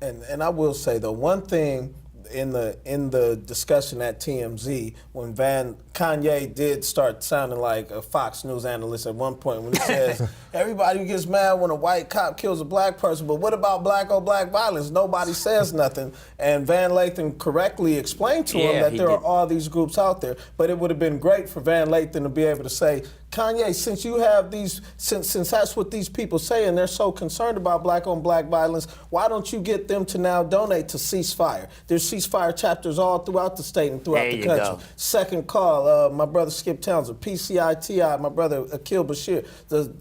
And I will say though, one thing in the discussion at TMZ, when Kanye did start sounding like a Fox News analyst at one point when he says everybody gets mad when a white cop kills a black person, but what about black on black violence? Nobody says nothing. And Van Lathan correctly explained to him that there are all these groups out there. But it would have been great for Van Lathan to be able to say, Kanye, since you have these, since that's what these people say and they're so concerned about black on black violence, why don't you get them to now donate to Ceasefire? There's Ceasefire chapters all throughout the state and throughout the country. Second Call, my brother Skip Townsend, PCITI, my brother Akil Bashir,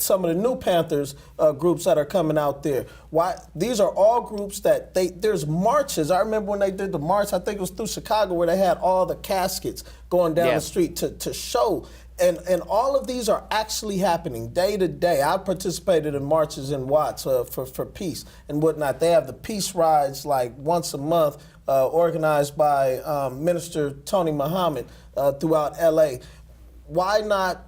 some of the New Panthers groups that are coming out there. Why? These are all groups that there's marches. I remember when they did the march, I think it was through Chicago, where they had all the caskets going down the street to show. And all of these are actually happening day to day. I participated in marches in Watts for peace and whatnot. They have the peace rides like once a month, organized by Minister Tony Muhammad throughout LA. Why not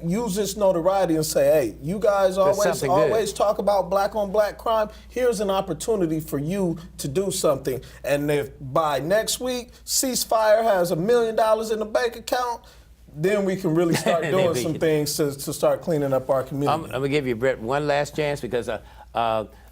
use this notoriety and say, hey, you guys always talk about black on black crime. Here's an opportunity for you to do something. And if by next week, Ceasefire has $1 million in the bank account, then we can really start doing some things to start cleaning up our community. I'm going to give you, Brett, one last chance because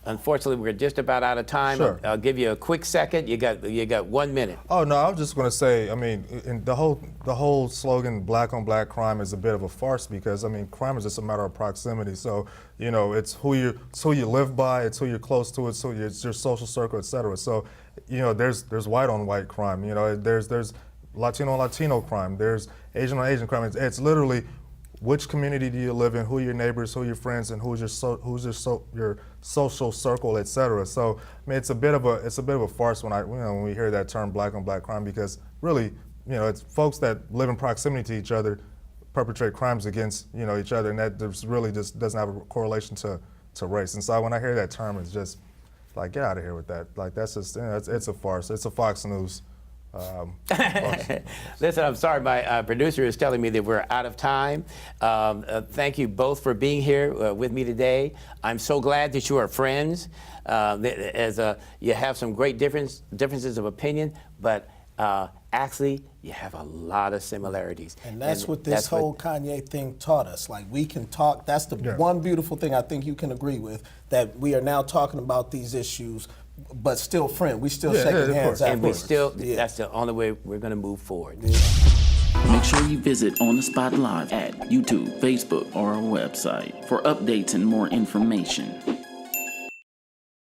unfortunately we're just about out of time. Sure. I'll give you a quick second. You got 1 minute. Oh no, I was just going to say, I mean, the whole slogan "black on black crime" is a bit of a farce because I mean, crime is just a matter of proximity. So you know, it's who you live by, it's who you're close to, it's your social circle, etc. So you know, there's white on white crime. You know, there's Latino on Latino crime. There's Asian on Asian crime. It's literally which community do you live in, who are your neighbors, who are your friends, and who's your social circle, etc. So I mean, it's a bit of a farce when we hear that term black on black crime because really, you know, it's folks that live in proximity to each other perpetrate crimes against each other, and that really just doesn't have a correlation to race. And so when I hear that term, it's just like, get out of here with that. Like that's just it's a farce. It's a Fox News. Listen, I'm sorry, my producer is telling me that we're out of time. Thank you both for being here with me today. I'm so glad that you are friends. You have some great differences of opinion, but actually, you have a lot of similarities. And that's what this whole Kanye thing taught us. Like, we can talk. That's the one beautiful thing I think you can agree with, that we are now talking about these issues, but still friends. We still shaking hands afterwards. And we still, that's the only way we're going to move forward. Make sure you visit On the Spot Live at YouTube, Facebook, or our website for updates and more information.